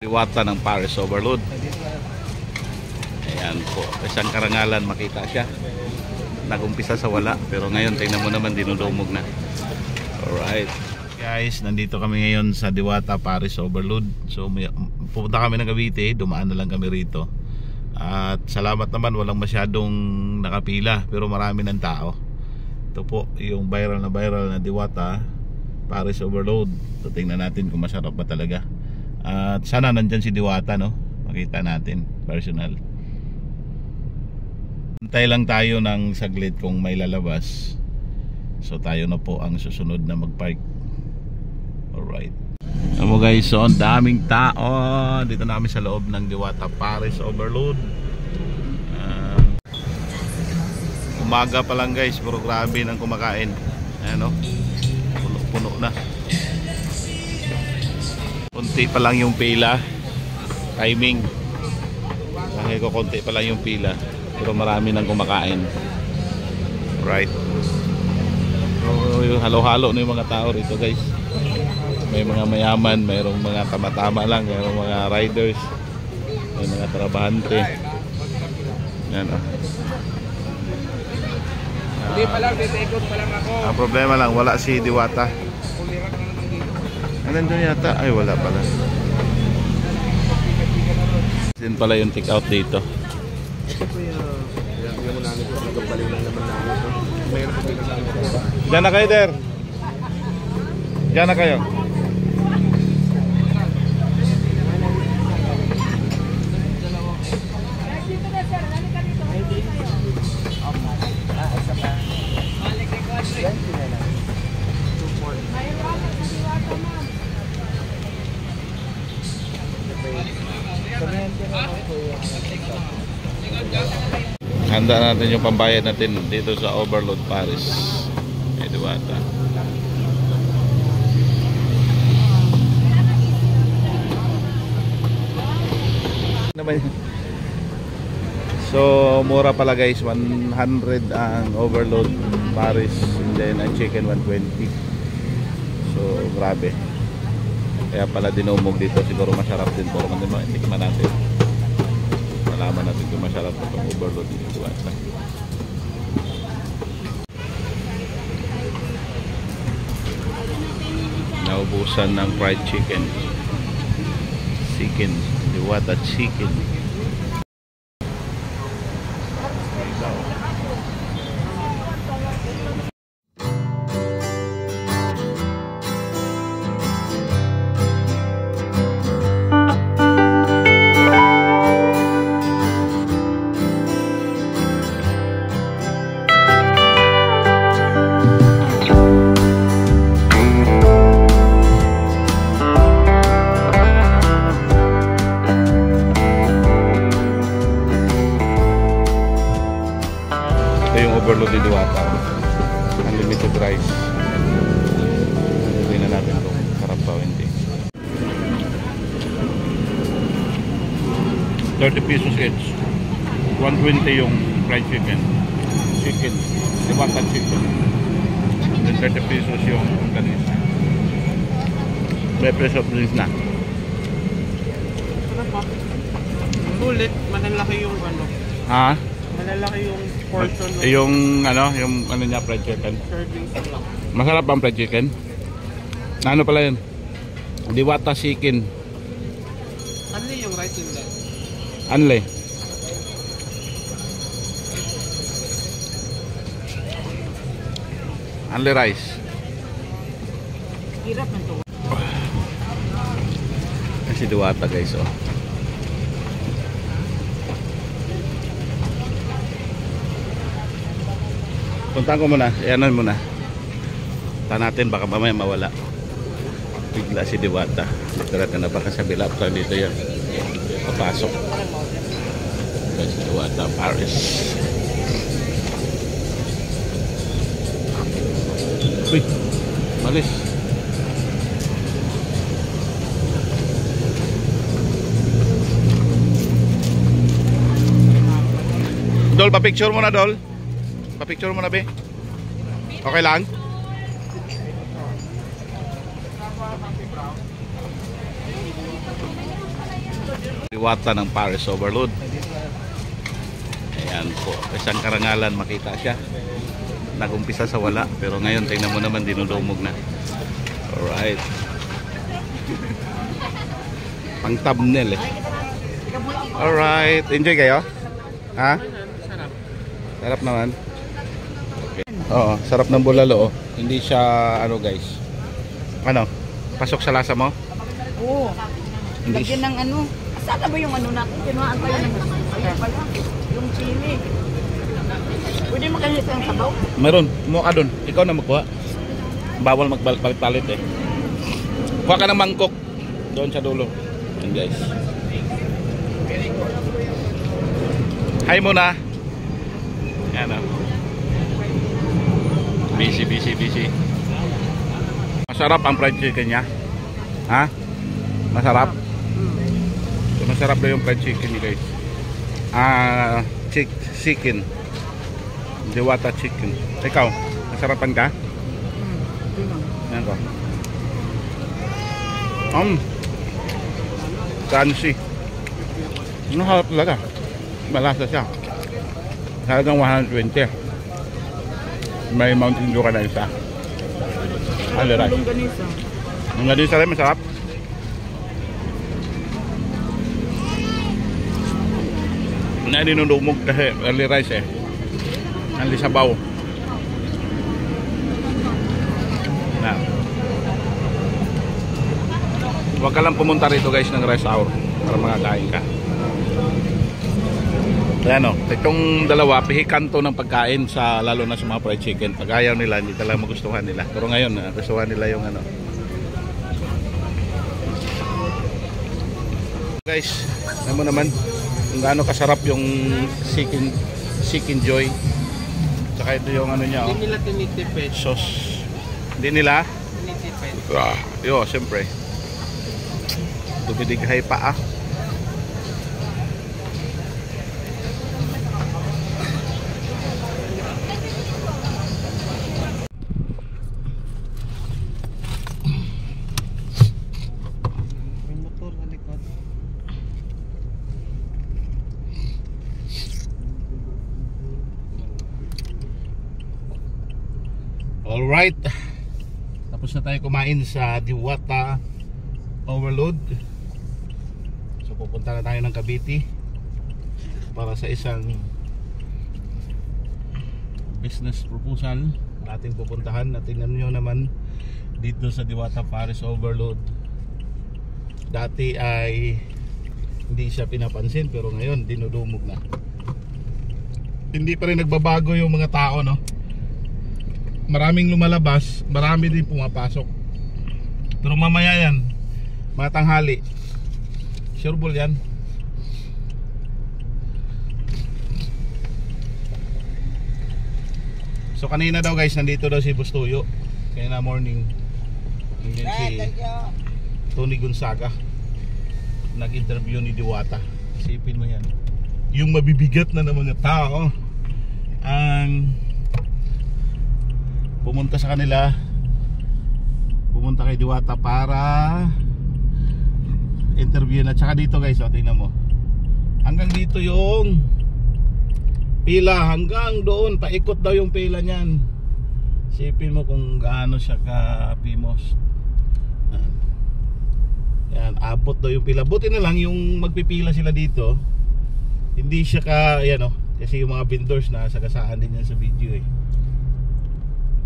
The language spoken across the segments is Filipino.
Diwata ng Paris Overload. Ayan po, isang karangalan makita siya. Nagumpisa sa wala, pero ngayon tingnan mo naman dinudumog na. Alright guys, nandito kami ngayon sa Diwata Paris Overload. So pupunta kami ng Cavite, dumaan na lang kami rito. At salamat naman, walang masyadong nakapila, pero marami ng tao. Ito po yung viral na Diwata Paris Overload. So tingnan natin kung masarap ba talaga. At sana nandyan si Diwata, no? Makita natin personal. Hintay lang tayo ng saglit kung may lalabas. So tayo na po ang susunod na mag-park. Alright. Alam mo guys, so ang daming tao. Dito na kami sa loob ng Diwata Paris Overload. Umaga pa lang guys, pero grabe nang kumakain. Ayan, no? Puno na. Konti pa lang yung pila. Timing kasi ko konti pa lang yung pila, pero marami nang kumakain. Right. So yung halo-halo na yung mga tao rito guys. May mga mayaman, mayroong mga tama-tama lang, mayroong mga riders, may mga trabahante. Yan o. Hindi pa lang, titikot pa lang ako. Ang problema lang, wala si Diwata. Nandun yata, ay wala pala. Din pala yung take out dito. Diyan na kayo der. Diyan na kayo. Handa natin yung pambayad natin dito sa Overload Paris. May Diwata. So mura pala guys, 100 ang Overload Paris, and then ang chicken 120. So grabe. Kaya pala dinumog dito, siguro masarap din po. Tikman natin. Malaman natin kung masarap na itong Overload dito. Naubusan ng fried chicken. Diwata chicken. Overload di Diwata, unlimited rice. Tingnan natin kung sarap pa o hindi. 30 pesos each, 120 yung fried chicken, Diwata chicken, and then 30 pesos yung kanis. May fresh of drinks na. Sulit, malalaki yung ano. Ha? Malalaki yung portion. Yung ano niya, fried chicken. Masarap ang fried chicken. Na ano pala yun? Diwata chicken. Ano yung rice in that? Anle. Anle rice. Hirap na ito. Kasi Diwata guys, oh. Puntaan ko muna, ianan muna. Punta natin, baka mamaya mawala. Bigla si Diwata. Dito natin na baka sa bilap lang dito yan. Papasok. Si Diwata Paris. Uy, malis. Dol, pa-picture mo na, Dol. Pa-picture mo na, be. Okay lang? Diwata ng Paris Overload. Ayan po, isang karangalan makita siya. Nagumpisa sa wala, pero ngayon tingnan mo naman dinudumog na. Alright. Pang thumbnail eh. Alright, enjoy kayo? Ha? Sarap. Sarap naman. Okay. Oo, sarap ng bulalo oh. Hindi siya ano guys. Ano? Pasok sa lasa mo? Oo. Hindi. Lagyan ng ano. Saan ba yung ano natin? Kinuhaan pa yan. Ayan pala. Yung chili. Pwede makalit ang sabaw? Meron, mo ka dun. Ikaw na magkuha. Bawal magbalik-balit eh. Kuha ka ng mangkok. Doon sa dulo. Yan guys. Hi muna. Yan o. Busy. Masarap ang fried chicken niya. Ha? Masarap? So, masarap na yung fried chicken niya guys. Chicken. Diwata chicken. Ikaw, masarapan ka? Yan ko. Crunchy. Ano harap talaga? Malasa siya. Halagang 120. May Mountain Dew ka na isa. Ano rice? Longganisa. Yung ganisa rin masarap. Na dinudumog kasi early rice eh. Ang sabaw. Na. Huwag ka lang pumunta rito guys ng rush hour para makakain ka. Ayan o, itong dalawa pihikan to ng pagkain sa lalo na sa mga fried chicken. Pag ayaw nila, hindi talaga magustuhan nila. Pero ngayon, gustuhan nila yung ano. Guys, alam mo naman kung gaano kasarap yung chicken joy. Tsaka ito yung ano niya, Hindi nila tinitipid. sauce. Hindi nila? Tinitipid. Yo, siyempre. Dumidighay pa ah. May motor sa likod. Alright. Tapos na tayo kumain sa Diwata Overload. So pupunta na tayo ng Cavite para sa isang business proposal ating pupuntahan. At tingnan nyo naman dito sa Diwata Paris Overload, dati ay hindi siya pinapansin pero ngayon dinudumog na. Hindi pa rin nagbabago yung mga tao, no? Maraming lumalabas, marami din pumapasok. Pero mamaya yan, mga tanghali, sureball yan. So kanina daw guys, nandito daw si Bustuyo. Kaya na morning, yun si Tony Gonzaga, nag-interview ni Diwata. Isipin mo yan, yung mabibigat na ng mga tao ang pumunta sa kanila, pumunta kay Diwata para interview. At saka dito guys, tingnan mo, hanggang dito yung pila, hanggang doon paikot daw yung pila niyan. Isipin mo kung gaano siya ka-famous. Yan, abot daw yung pila. Buti na lang yung magpipila sila dito, hindi siya ka, yan o, kasi yung mga vendors na sagasaan din yan sa video eh.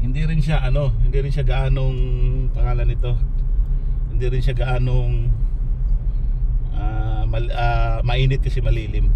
Hindi rin siya hindi rin siya gaanong pangalan nito. Hindi rin siya gaanong mainit kasi malilim.